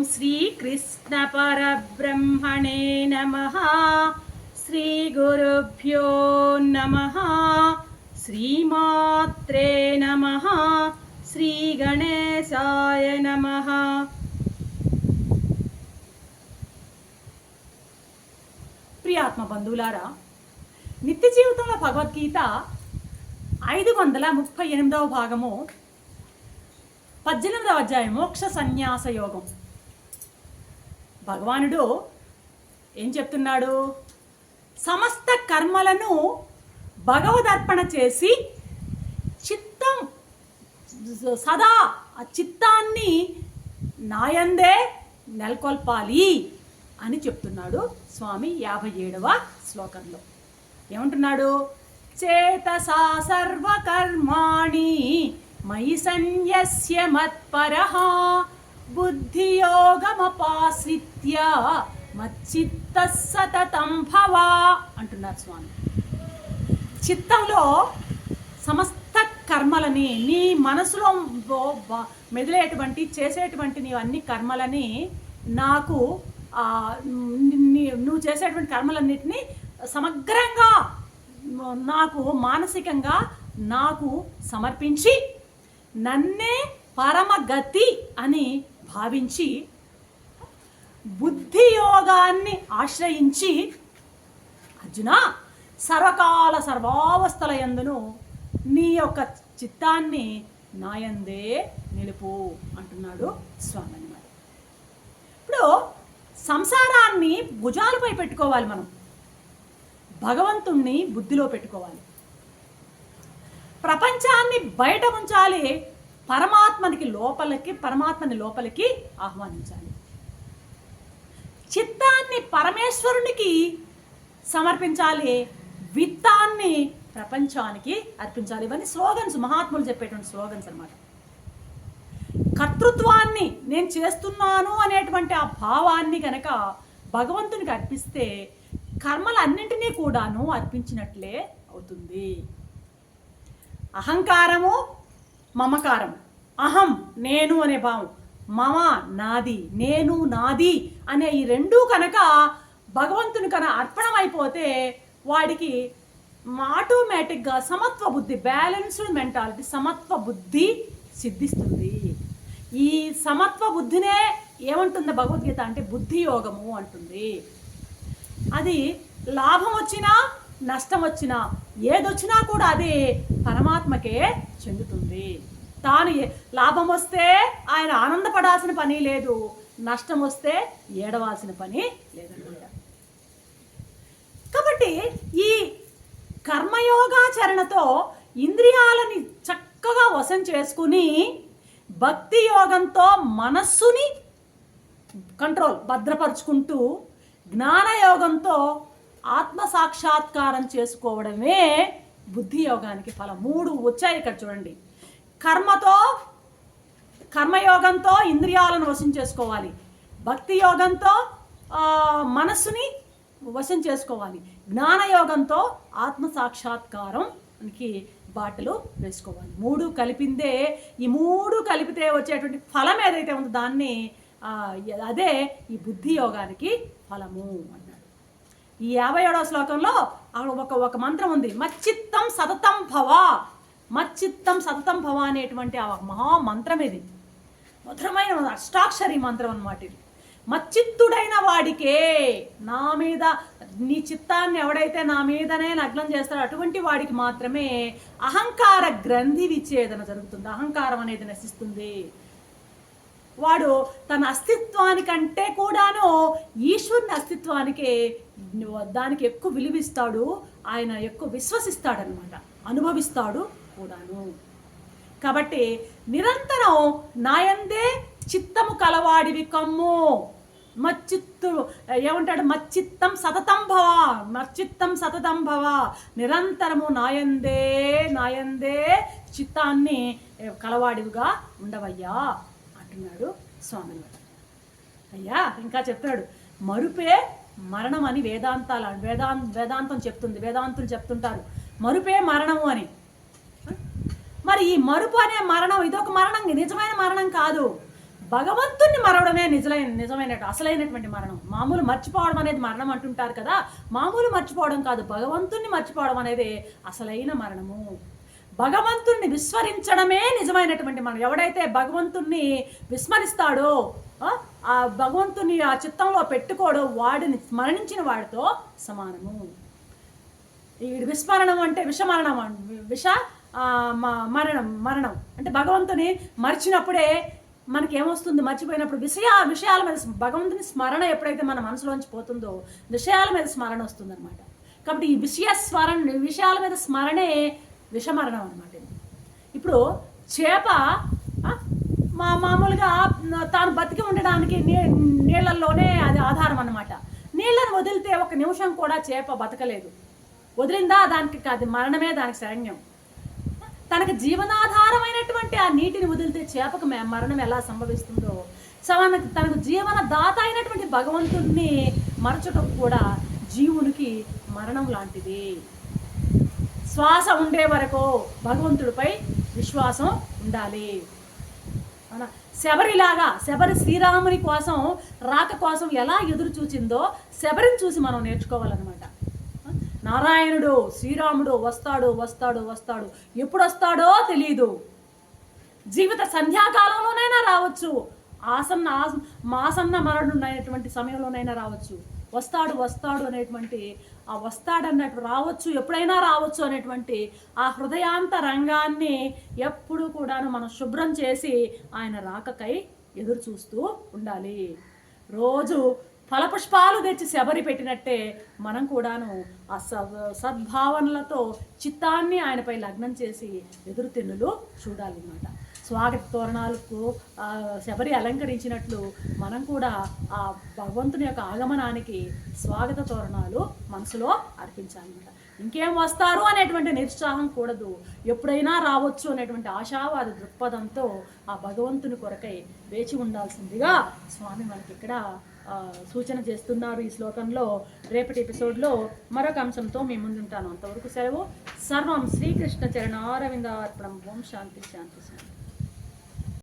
श्रीकृष्ण परब्रह्मणे नमः। श्रीगुरुभ्यो नमः। श्रीमात्रे नमः। श्रीगणेशाय नमः। ప్రియాత్మ బంధువులారా, నిత్య జీవితంలో భగవద్గీత 538వ భాగము 18వ అధ్యాయం మోక్ష సన్యాస యోగం. భగవానుడు ఏం చెప్తున్నాడు? సమస్త కర్మలను భగవదర్పణ చేసి చిత్తం సదా ఆ చిత్తాన్ని నాయందే నెలకొల్పాలి అని చెప్తున్నాడు స్వామి 57వ శ్లోకంలో. ఏమంటున్నాడు? చేతసా సర్వకర్మాణి మయి సన్యస్య మత్పరః బుద్ధియోగమపాశ్రిత్య మచ్చిత్తః సతతం భవ అంటున్నారు స్వామి. చిత్తంలో సమస్త కర్మలని, నీ మనసులో మెదిలేటువంటి చేసేటువంటి నీ అన్ని కర్మలని నాకు నువ్వు చేసేటువంటి కర్మలన్నిటినీ సమగ్రంగా నాకు మానసికంగా నాకు సమర్పించి నన్నే పరమగతి అని భావించి బుద్ధి యోగాన్ని ఆశ్రయించి అర్జున సర్వకాల సర్వావస్థల యందును నీ యొక్క చిత్తాన్ని నాయందే నిలుపు అంటున్నాడు స్వామి అన్నమాట. ఇప్పుడు సంసారాన్ని భుజాలపై పెట్టుకోవాలి, మనం భగవంతుణ్ణి బుద్ధిలో పెట్టుకోవాలి, ప్రపంచాన్ని బయట ఉంచాలి, పరమాత్మని లోపలికి ఆహ్వానించాలి, చిత్తాన్ని పరమేశ్వరునికి సమర్పించాలి, విత్తాన్ని ప్రపంచానికి అర్పించాలి. ఇవన్నీ స్లోగన్స్, మహాత్ములు చెప్పేటువంటి స్లోగన్స్ అన్నమాట. కర్తృత్వాన్ని నేను చేస్తున్నాను అనేటువంటి ఆ భావాన్ని కనుక భగవంతునికి అర్పిస్తే కర్మలన్నింటినీ కూడాను అర్పించినట్లే అవుతుంది. అహంకారము, మమకారం, అహం నేను అనే భావం, మమ నాది, నేను నాది అనే ఈ రెండూ కనుక భగవంతుని కనుక అర్పణం అయిపోతే వాడికి ఆటోమేటిక్గా సమత్వ బుద్ధి, బ్యాలెన్స్డ్ మెంటాలిటీ, సమత్వ బుద్ధి సిద్ధిస్తుంది. ఈ సమత్వ బుద్ధినే ఏమంటుంది భగవద్గీత అంటే బుద్ధి యోగము అంటుంది. అది లాభం వచ్చినా నష్టం వచ్చినా ఏదొచ్చినా కూడా అది పరమాత్మకే చెందుతుంది. తాను లాభం వస్తే ఆయన ఆనందపడాల్సిన పని లేదు, నష్టం వస్తే ఏడవాల్సిన పని లేదన్నమాట. కాబట్టి ఈ కర్మయోగాచరణతో ఇంద్రియాలని చక్కగా వశం చేసుకుని భక్తి యోగంతో మనస్సుని భద్రపరుచుకుంటూ జ్ఞానయోగంతో ఆత్మసాక్షాత్కారం చేసుకోవడమే బుద్ధి యోగానికి ఫలం. 3 వచ్చాయి ఇక్కడ చూడండి. కర్మయోగంతో ఇంద్రియాలను వశం చేసుకోవాలి, భక్తి యోగంతో మనస్సుని వశం చేసుకోవాలి, జ్ఞానయోగంతో ఆత్మసాక్షాత్కారంకి బాటలు వేసుకోవాలి. 3 కలిపిందే, ఈ 3 కలిపితే వచ్చేటువంటి ఫలం ఏదైతే ఉందో దాన్ని అదే ఈ బుద్ధి యోగానికి ఫలము అన్నాడు. ఈ 57వ శ్లోకంలో ఒక మంత్రం ఉంది, మచ్చిత్తం సతతం భవ. మచ్చిత్తం సతతం భవ అనేటువంటి ఆ మహామంత్రం ఇది మధురమైన అష్టాక్షరి మంత్రం అన్నమాట. ఇది మచ్చిత్తుడైన వాడికే, నా మీద నీ చిత్తాన్ని ఎవడైతే నా మీదనే లగ్నం చేస్తాడో అటువంటి వాడికి మాత్రమే అహంకార గ్రంథి విచ్ఛేదన జరుగుతుంది, అహంకారం అనేది నశిస్తుంది. వాడు తన అస్తిత్వానికంటే కూడాను ఈశ్వరుని అస్తిత్వానికి దానికి ఎక్కువ విలువిస్తాడు, ఆయన ఎక్కువ విశ్వసిస్తాడనమాట, అనుభవిస్తాడు కూడాను. కాబట్టి నిరంతరం నాయందే చిత్తము కలవాడివి కమ్ము, మచ్చిత్తుడు ఏమంటాడు? మచ్చిత్తం సతతం భవ, మచ్చిత్తం సతతం భవ, నిరంతరము నాయందే చిత్తాన్ని కలవాడివిగా ఉండవయ్యా అంటున్నాడు స్వామి. అయ్యా ఇంకా చెప్తాడు, మరుపే మరణం అని వేదాంతం చెప్తుంది, వేదాంతులు చెప్తుంటారు మరుపే మరణము అని. మరి ఈ మరుపు అనే మరణం ఇదొక మరణం, నిజమైన మరణం కాదు. భగవంతుణ్ణి మరవడమే నిజమైన అసలైనటువంటి మరణం. మామూలు మర్చిపోవడం అనేది మరణం అంటుంటారు కదా, మామూలు మర్చిపోవడం కాదు, భగవంతుణ్ణి మర్చిపోవడం అనేది అసలైన మరణము. భగవంతుణ్ణి విస్మరించడమే నిజమైనటువంటి మరణం. ఎవడైతే భగవంతుణ్ణి విస్మరిస్తాడో, ఆ భగవంతుని ఆ చిత్తంలో పెట్టుకోడో, వాడిని మరణించిన వాడితో సమానము. ఈ విస్మరణం అంటే విషమరణం, మరణం అంటే భగవంతుని మర్చినప్పుడే మనకి ఏమొస్తుంది, మర్చిపోయినప్పుడు విషయాల మీద భగవంతుని స్మరణ ఎప్పుడైతే మన మనసులోంచి పోతుందో విషయాల మీద స్మరణ వస్తుంది అనమాట. కాబట్టి ఈ విషయాల మీద స్మరణే విషమరణం అనమాట. ఇప్పుడు చేప మామూలుగా తాను బతికి ఉండడానికి నీళ్ళల్లోనే అది ఆధారం అన్నమాట. నీళ్ళను వదిలితే ఒక నిమిషం కూడా చేప బతకలేదు. వదిలిందా దానికి అది మరణమే దానికి శరణ్యం. తనకు జీవనాధారమైనటువంటి ఆ నీటిని వదిలితే చేపకు మరణం ఎలా సంభవిస్తుందో, తనకు జీవనదాత అయినటువంటి భగవంతుడిని మరచటం కూడా జీవునికి మరణం లాంటిది. శ్వాస ఉండే వరకు భగవంతుడిపై విశ్వాసం ఉండాలి. శబరి శ్రీరాముని కోసం రాక కోసం ఎలా ఎదురు చూచిందో శబరిని చూసి మనం నేర్చుకోవాలన్నమాట. నారాయణుడు శ్రీరాముడు వస్తాడు వస్తాడు వస్తాడు, ఎప్పుడు వస్తాడో తెలియదు. జీవిత సంధ్యాకాలంలోనైనా రావచ్చు, మాసన్న మరణుడైనటువంటి సమయంలోనైనా రావచ్చు. వస్తాడు అనేటువంటి ఆ వస్తాడన్నట్టు రావచ్చు, ఎప్పుడైనా రావచ్చు అనేటువంటి ఆ హృదయాంత రంగాన్ని ఎప్పుడు కూడాను మనం శుభ్రం చేసి ఆయన రాకకై ఎదురు చూస్తూ ఉండాలి. రోజు ఫలపుష్పాలు తెచ్చి శబరి పెట్టినట్టే మనం కూడాను ఆ సద్భావనలతో చిత్తాన్ని ఆయనపై లగ్నం చేసి ఎదురు తెన్నులు చూడాలన్నమాట. స్వాగత తోరణాలకు శబరి అలంకరించినట్లు మనం కూడా ఆ భగవంతుని యొక్క ఆగమనానికి స్వాగత తోరణాలు మనసులో అర్పించాలన్నమాట. ఇంకేం వస్తారు అనేటువంటి నిరుత్సాహం కూడదు, ఎప్పుడైనా రావచ్చు అనేటువంటి ఆశావాద దృక్పథంతో ఆ భగవంతుని కొరకై వేచి ఉండాల్సిందిగా స్వామి మనకి ఇక్కడ సూచన చేస్తున్నారు ఈ శ్లోకంలో. రేపటి ఎపిసోడ్లో మరొక అంశంతో మీ ముందుంటాను. అంతవరకు సెలవు. సర్వం శ్రీకృష్ణ చరణారవిందార్పణం. ఓం శాంతి శాంతి శాంతి.